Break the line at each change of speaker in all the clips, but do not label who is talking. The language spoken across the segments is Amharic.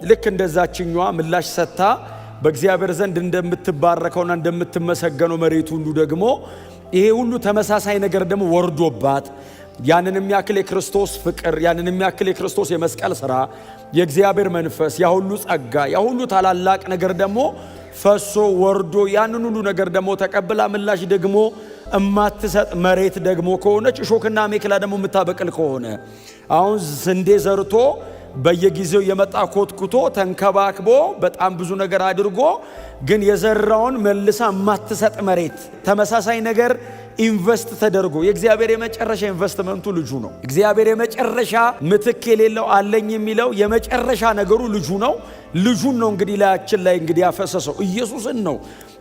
ልክ እንደዛችኛዋ ምላሽ ሰጥታ በእግዚአብሔር ዘንድ እንደምትባረከውና እንደምትመሰገነው መሬቱ ሁሉ ደግሞ ይሄ ሁሉ ተመሳሳይ ነገር ደግሞ ወርዶባት ያንንም ያክል የክርስቶስ ፍቅር ያንንም ያክል የክርስቶስ የመስቀል ሥራ የእግዚአብሔር መንፈስ ያ ሁሉ ጸጋ ያ ሁሉ ታላላቅ ነገር ደግሞ ፈሶ ወርዶ ያንን ሁሉ ነገር ደግሞ ተቀብላ ምላሽ ደግሞ እማትሰጥ መሬት ደግሞ ከሆነች እሾክና አሜከላ ደግሞ የምታበቅል ከሆነ አሁን ስንዴ ዘርቶ በየጊዜው የመጣ ኮትኩቶ ተንከባክቦ በጣም ብዙ ነገር አድርጎ ግን የዘራውን መልሳ የማትሰጥ መሬት ተመሳሳይ ነገር ኢንቨስት ተደርጎ የእግዚአብሔር የመጨረሻ ኢንቨስትመንቱ ልጁ ነው። እግዚአብሔር የመጨረሻ ምትክ የሌለው አለኝ የሚለው የመጨረሻ ነገሩ ልጁ ነው። ልጁን ነው እንግዲህ ላያችን ላይ እንግዲህ ያፈሰሰው ኢየሱስን ነው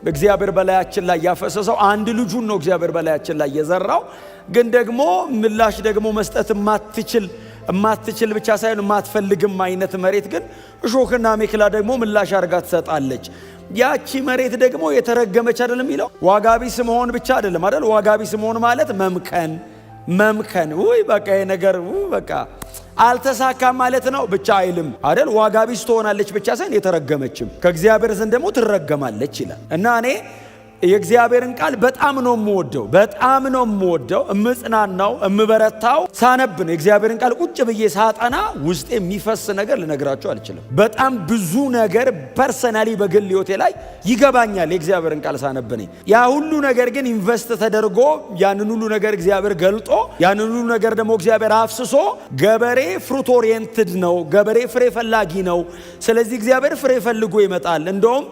እግዚአብሔር በላያችን ላይ ያፈሰሰው። አንድ ልጁን ነው እግዚአብሔር በላያችን ላይ የዘራው። ግን ደግሞ ምላሽ ደግሞ መስጠት የማትችል ብቻ ሳይሆን የማትፈልግም አይነት መሬት ግን እሾክና አሜከላ ደግሞ ምላሽ አድርጋ ትሰጣለች። ያቺ መሬት ደግሞ የተረገመች አይደለም ይለው ዋጋቢስ መሆን ብቻ አይደለም አይደል? ዋጋቢስ መሆን ማለት መምከን ወይ በቃ ነገር በቃ አልተሳካም ማለት ነው ብቻ አይልም አይደል? ዋጋቢስ ትሆናለች ብቻ ሳይሆን የተረገመችም ከእግዚአብሔር ዘንድ ደግሞ ትረገማለች ይላል። እና እኔ የእግዚአብሔርን ቃል በጣም ነው የምወደው እምጽናናው እምበረታው ሳነብ ነው። የእግዚአብሔርን ቃል ቁጭ ብዬ ሳጠና ውስጤ የሚፈስ ነገር ልነግራችሁ አልችልም። በጣም ብዙ ነገር ፐርሰናሊ በግል ሕይወቴ ላይ ይገባኛል የእግዚአብሔርን ቃል ሳነብ ነኝ። ያ ሁሉ ነገር ግን ኢንቨስት ተደርጎ ያንን ሁሉ ነገር እግዚአብሔር ገልጦ ያንን ሁሉ ነገር ደግሞ እግዚአብሔር አፍስሶ ገበሬ ፍሩት ኦሪየንትድ ነው። ገበሬ ፍሬ ፈላጊ ነው። ስለዚህ እግዚአብሔር ፍሬ ፈልጎ ይመጣል። እንደውም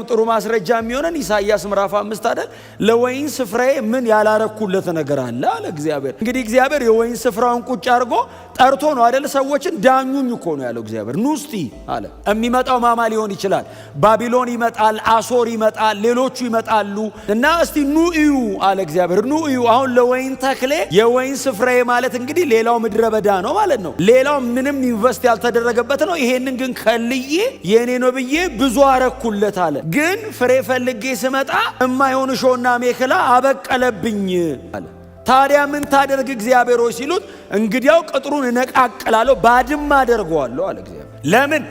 ጥሩ ማስረጃ የሚሆነን ኢሳይያስ ምዕራፍ 5 አይደል? ለወይን ስፍራዬ ምን ያላረኩለት ነገር አለ አለ እግዚአብሔር። እንግዲህ እግዚአብሔር የወይን ስፍራውን ቁጭ አድርጎ ጠርቶ ነው አይደል? ሰዎችን ዳኙኝ እኮ ነው ያለው እግዚአብሔር። ኑስቲ አለ። የሚመጣው ማማ ሊሆን ይችላል። ባቢሎን ይመጣል፣ አሶር ይመጣል፣ ሌሎቹ ይመጣሉ እና እስቲ ኑ እዩ አለ እግዚአብሔር። ኑ እዩ። አሁን ለወይን ተክሌ የወይን ስፍራዬ ማለት እንግዲህ ሌላው ምድረ በዳ ነው ማለት ነው። ሌላው ምንም ኢንቨስት ያልተደረገበት ነው። ይሄንን ግን ከልዬ የኔ ነው ብዬ ብዙ አረኩለት አለ። ግን ፍሬ ፈልጌ ስመጣ እማይሆን እሾህና አሜከላ አበቀለብኝ አለ። ታዲያ ምን ታደርግ እግዚአብሔር ሆይ ሲሉት እንግዲያው ቅጥሩን እነቃቅላለሁ ባድማ አደርገዋለሁ አለ እግዚአብሔር። ለምን?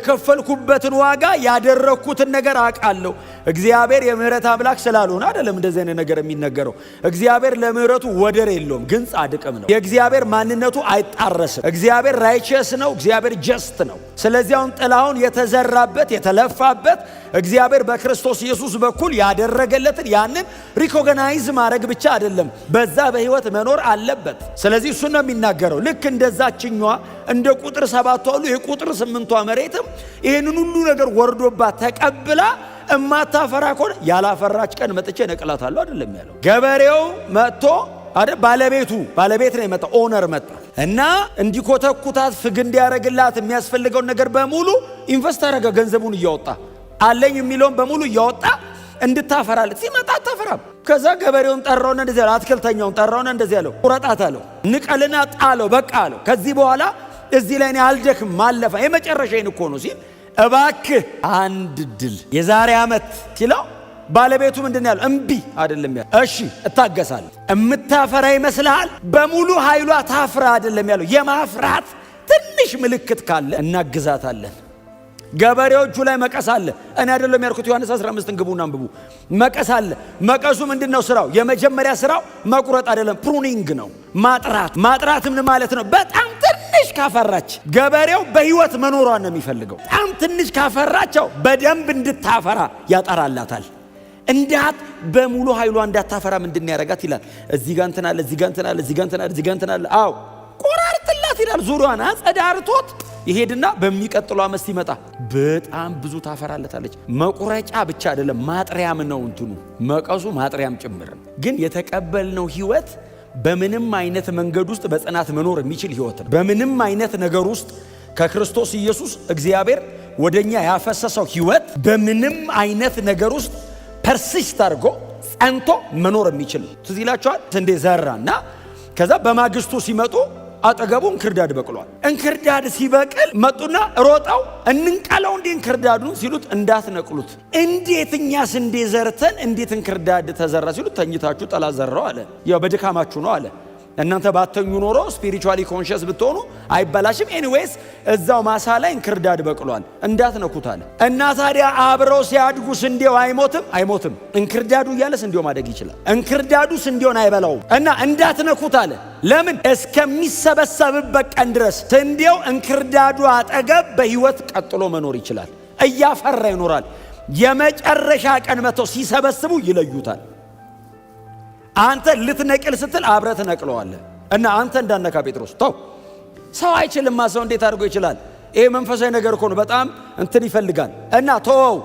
የከፈልኩበትን ዋጋ ያደረኩትን ነገር አውቃለሁ። እግዚአብሔር የምህረት አምላክ ስላልሆነ አይደለም እንደዚህ አይነት ነገር የሚነገረው። እግዚአብሔር ለምህረቱ ወደር የለውም፣ ግን ጻድቅም ነው። የእግዚአብሔር ማንነቱ አይጣረስም። እግዚአብሔር ራይቸስ ነው። እግዚአብሔር ጀስት ነው። ስለዚህ አሁን ጥላውን የተዘራበት የተለፋበት እግዚአብሔር በክርስቶስ ኢየሱስ በኩል ያደረገለትን ያንን ሪኮግናይዝ ማድረግ ብቻ አይደለም፣ በዛ በህይወት መኖር አለበት። ስለዚህ እሱ ነው የሚናገረው። ልክ እንደዛችኛዋ እንደ ቁጥር 7 ሁሉ የቁጥር 8ቷ መሬትም ይሄንን ሁሉ ነገር ወርዶባት ተቀብላ እማታፈራ ከሆነ ያላፈራች ቀን መጥቼ ነቅላታለሁ አይደለም ያለው። ገበሬው መጥቶ አይደል ባለቤት ነው የመጣው፣ ኦነር መጣ እና እንዲኮተኩታት ፍግ እንዲያረግላት የሚያስፈልገውን ነገር በሙሉ ኢንቨስት አረገ። ገንዘቡን እያወጣ አለኝ የሚለውን በሙሉ እያወጣ እንድታፈራለት ሲመጣ አታፈራም። ከዛ ገበሬውን ጠራውና እንደዚህ አለው፣ አትክልተኛውን ጠራውና እንደዚህ አለው፣ ቁረጣት አለው፣ ንቀልና ጣለው፣ በቃ አለው። ከዚህ በኋላ እዚህ ላይ እኔ አልደክም ማለፋ የመጨረሻዬን እኮ ነው ሲል እባክህ አንድ ድል የዛሬ ዓመት ሲለው ባለቤቱ ምንድን ያለው? እምቢ አይደለም ያለው፣ እሺ እታገሳለሁ። እምታፈራ ይመስልሃል? በሙሉ ኃይሏ ታፍራ አይደለም ያለው። የማፍራት ትንሽ ምልክት ካለ እናግዛታለን። ገበሬው እጁ ላይ መቀስ አለ። እኔ አይደለም ያልኩት፣ ዮሐንስ 15 ግቡና አንብቡ። መቀስ አለ። መቀሱ ምንድነው ስራው? የመጀመሪያ ስራው መቁረጥ አይደለም፣ ፕሩኒንግ ነው፣ ማጥራት ምን ማለት ነው? በጣም ትንሽ ካፈራች፣ ገበሬው በህይወት መኖሯን ነው የሚፈልገው። በጣም ትንሽ ካፈራቸው በደንብ እንድታፈራ ያጠራላታል። እንዳት በሙሉ ኃይሏ እንዳታፈራ ምንድን ያረጋት ይላል። እዚህ ጋር እንትን አለ፣ እዚህ ጋር እንትን አለ፣ እዚህ ጋር እንትን አለ፣ እዚህ ጋር እንትን አለ። አዎ ቆራርጥላት ይላል። ዙሪያዋን አጸዳርቶት ይሄድና በሚቀጥለው ዓመት ሲመጣ በጣም ብዙ ታፈራለታለች። መቁረጫ ብቻ አይደለም ማጥሪያም ነው እንትኑ፣ መቀሱ ማጥሪያም ጭምር። ግን የተቀበልነው ህይወት በምንም አይነት መንገድ ውስጥ በጽናት መኖር የሚችል ህይወት ነው። በምንም አይነት ነገር ውስጥ ከክርስቶስ ኢየሱስ እግዚአብሔር ወደኛ ያፈሰሰው ህይወት በምንም አይነት ነገር ውስጥ ፐርሲስት አድርጎ ጸንቶ መኖር የሚችል ትዝ ይላችኋል። ስንዴ ዘራና ከዛ በማግስቱ ሲመጡ አጠገቡ እንክርዳድ በቅሏል። እንክርዳድ ሲበቅል መጡና ሮጠው እንንቀለው እንዴ እንክርዳዱን ሲሉት እንዳትነቅሉት። እንዴት እኛ ስንዴ ዘርተን እንዴት እንክርዳድ ተዘራ ሲሉት ተኝታችሁ ጠላት ዘራው አለ። ያው በድካማችሁ ነው አለ። እናንተ ባተኙ ኖሮ ስፒሪቹዋሊ ኮንሺየስ ብትሆኑ አይበላሽም። ኤኒዌይስ እዛው ማሳ ላይ እንክርዳድ በቅሏል እንዳትነኩት አለ። እና ታዲያ አብረው ሲያድጉ ስንዴው አይሞትም። እንክርዳዱ እያለ ስንዴው ማደግ ይችላል። እንክርዳዱ ስንዴውን አይበላውም። እና እንዳትነኩት አለ። ለምን? እስከሚሰበሰብበት ቀን ድረስ ስንዴው እንክርዳዱ አጠገብ በህይወት ቀጥሎ መኖር ይችላል፣ እያፈራ ይኖራል። የመጨረሻ ቀን መጥተው ሲሰበስቡ ይለዩታል። አንተ ልትነቅል ስትል አብረህ ትነቅለዋለህ። እና አንተ እንዳነካ ጴጥሮስ ተው። ሰው አይችልም። ሰው እንዴት አድርጎ ይችላል? ይሄ መንፈሳዊ ነገር እኮ ነው፣ በጣም እንትን ይፈልጋል። እና ተወው፣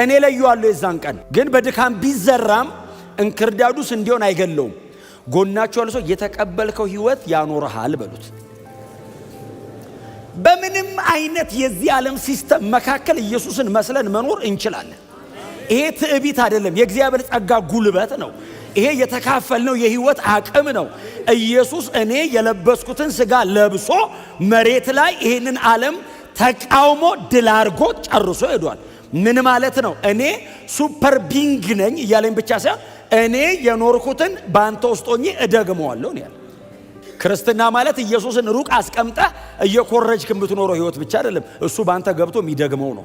እኔ ለየዋለሁ። የዛን ቀን ግን በድካም ቢዘራም እንክርዳዱ ስንዴውን አይገለውም። ጎናችሁ ያለው ሰው የተቀበልከው ህይወት ያኖርሃል በሉት። በምንም አይነት የዚህ ዓለም ሲስተም መካከል ኢየሱስን መስለን መኖር እንችላለን። ይሄ ትዕቢት አይደለም፣ የእግዚአብሔር ጸጋ ጉልበት ነው። ይሄ የተካፈልነው የህይወት አቅም ነው። ኢየሱስ እኔ የለበስኩትን ስጋ ለብሶ መሬት ላይ ይሄንን ዓለም ተቃውሞ ድል አድርጎ ጨርሶ ሄዷል። ምን ማለት ነው? እኔ ሱፐር ቢንግ ነኝ እያለኝ ብቻ ሳይሆን እኔ የኖርኩትን በአንተ ውስጥ ሆኜ እደግመዋለሁ ነው ያለ። ክርስትና ማለት ኢየሱስን ሩቅ አስቀምጠ እየኮረጅክ የምትኖረው ህይወት ብቻ አይደለም። እሱ በአንተ ገብቶ የሚደግመው ነው።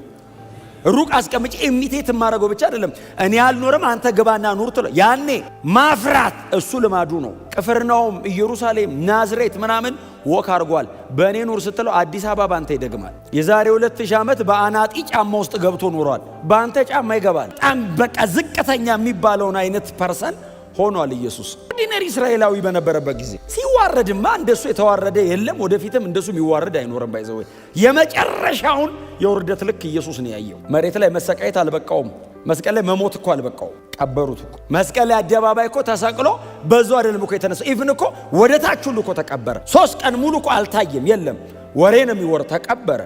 ሩቅ አስቀምጬ ኢሚቴት የማደርገው ብቻ አይደለም። እኔ አልኖርም አንተ ግባና ኑር ትለው። ያኔ ማፍራት እሱ ልማዱ ነው። ቅፍርናሆም፣ ኢየሩሳሌም፣ ናዝሬት ምናምን ወክ አድርጓል። በእኔ ኑር ስትለው አዲስ አበባ ባንተ ይደግማል። የዛሬ 2000 ዓመት በአናጢ ጫማ ውስጥ ገብቶ ኖሯል። ባንተ ጫማ ይገባል። በጣም በቃ ዝቅተኛ የሚባለውን አይነት ፐርሰን ሆኗል ኢየሱስ። ኦርዲነሪ እስራኤላዊ በነበረበት ጊዜ ሲዋረድማ እንደሱ የተዋረደ የለም፣ ወደፊትም እንደሱ የሚዋረድ አይኖርም። ባይዘው የመጨረሻውን የውርደት ልክ ኢየሱስ ነው ያየው። መሬት ላይ መሰቃየት አልበቃውም። መስቀል ላይ መሞት እኮ አልበቃውም። ቀበሩት እኮ መስቀል ላይ አደባባይ እኮ ተሰቅሎ በዛው አይደለም እኮ የተነሳው። ኢቭን እኮ ወደ ታች ሁሉ እኮ ተቀበረ። 3 ቀን ሙሉ እኮ አልታየም። የለም ወሬ ነው የሚወር። ተቀበረ።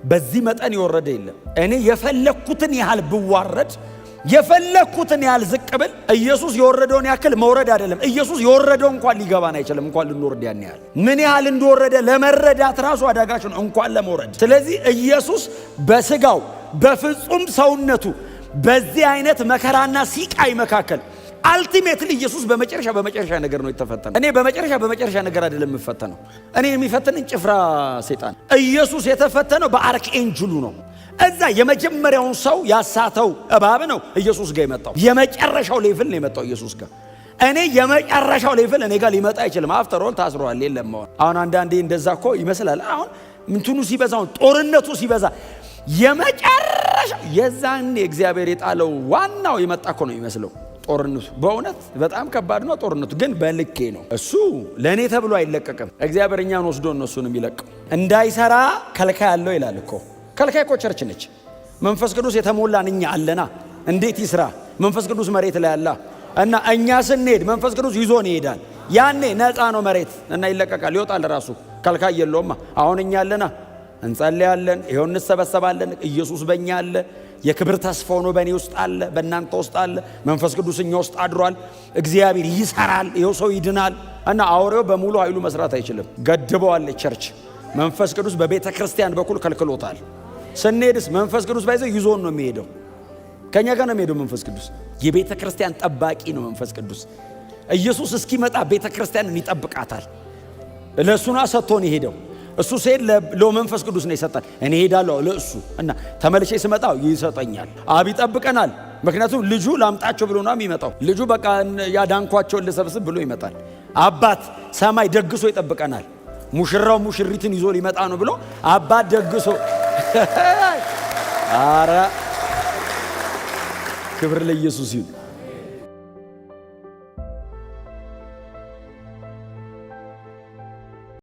በዚህ መጠን የወረደ የለም። እኔ የፈለኩትን ያህል ብዋረድ የፈለኩትን ያህል ዝቅ ብል ኢየሱስ የወረደውን ያክል መውረድ አይደለም። ኢየሱስ የወረደው እንኳን ሊገባን አይችልም፣ እንኳን ልንወርድ ያን ያህል ምን ያህል እንደወረደ ለመረዳት ራሱ አዳጋች ነው፣ እንኳን ለመውረድ። ስለዚህ ኢየሱስ በስጋው በፍጹም ሰውነቱ በዚህ አይነት መከራና ሲቃይ መካከል አልቲሜትሊ ኢየሱስ በመጨረሻ ነገር ነው የተፈተነው። እኔ በመጨረሻ ነገር አይደለም የምፈተነው። እኔ የሚፈተነኝ ጭፍራ ሰይጣን። ኢየሱስ የተፈተነው በአርክኤንጅሉ ነው። እዛ የመጀመሪያውን ሰው ያሳተው እባብ ነው ኢየሱስ ጋር የመጣው። የመጨረሻው ሌቭል ነው የመጣው ኢየሱስ ጋር። እኔ የመጨረሻው ሌቭል እኔ ጋር ሊመጣ አይችልም። አፍተር ኦል ታስሯል። የለም አሁን አንዳንዴ እንደዛ እኮ ይመስላል። አሁን ምንትኑ ሲበዛ፣ ጦርነቱ ሲበዛ የመጨረሻ የዛን እግዚአብሔር የጣለው ዋናው የመጣ እኮ ነው የሚመስለው ጦርነቱ። በእውነት በጣም ከባድ ነው ጦርነቱ፣ ግን በልኬ ነው። እሱ ለእኔ ተብሎ አይለቀቅም። እግዚአብሔር እኛን ወስዶ እነሱን የሚለቀው እንዳይሰራ ከልካይ ያለው ይላል እኮ። ከልካይ እኮ ቸርች ነች። መንፈስ ቅዱስ የተሞላን እኛ አለና እንዴት ይስራ? መንፈስ ቅዱስ መሬት ላይ አለ እና እኛ ስንሄድ መንፈስ ቅዱስ ይዞን ይሄዳል። ያኔ ነፃ ነው መሬት እና ይለቀቃል፣ ይወጣል ራሱ። ከልካይ የለውማ። አሁን እኛ አለና እንጸልያለን፣ ይሄው እንሰበሰባለን። ኢየሱስ በእኛ አለ። የክብር ተስፋ ሆኖ በእኔ ውስጥ አለ፣ በእናንተ ውስጥ አለ። መንፈስ ቅዱስ እኛ ውስጥ አድሯል። እግዚአብሔር ይሰራል፣ ይሄው ሰው ይድናል። እና አውሬው በሙሉ ኃይሉ መስራት አይችልም። ገድበዋል ቸርች። መንፈስ ቅዱስ በቤተ ክርስቲያን በኩል ከልክሎታል። ስንሄድስ መንፈስ ቅዱስ ባይዘው ይዞን ነው የሚሄደው። ከኛ ጋር ነው የሚሄደው መንፈስ ቅዱስ። የቤተ ክርስቲያን ጠባቂ ነው መንፈስ ቅዱስ። ኢየሱስ እስኪመጣ ቤተ ክርስቲያንን ይጠብቃታል። ለሱና ሰጥቶን ይሄደው። እሱ ሲሄድ ለመንፈስ ቅዱስ ነው ይሰጣል። እኔ ሄዳለሁ ለእሱ እና ተመልሼ ስመጣ ይሰጠኛል። አብ ይጠብቀናል። ምክንያቱም ልጁ ላምጣቸው ብሎ ነው የሚመጣው። ልጁ በቃ ያዳንኳቸውን ልሰብስብ ብሎ ይመጣል። አባት ሰማይ ደግሶ ይጠብቀናል። ሙሽራው ሙሽሪትን ይዞ ሊመጣ ነው ብሎ አባት ደግሶ አረ ክብር ለኢየሱስ ይሁን።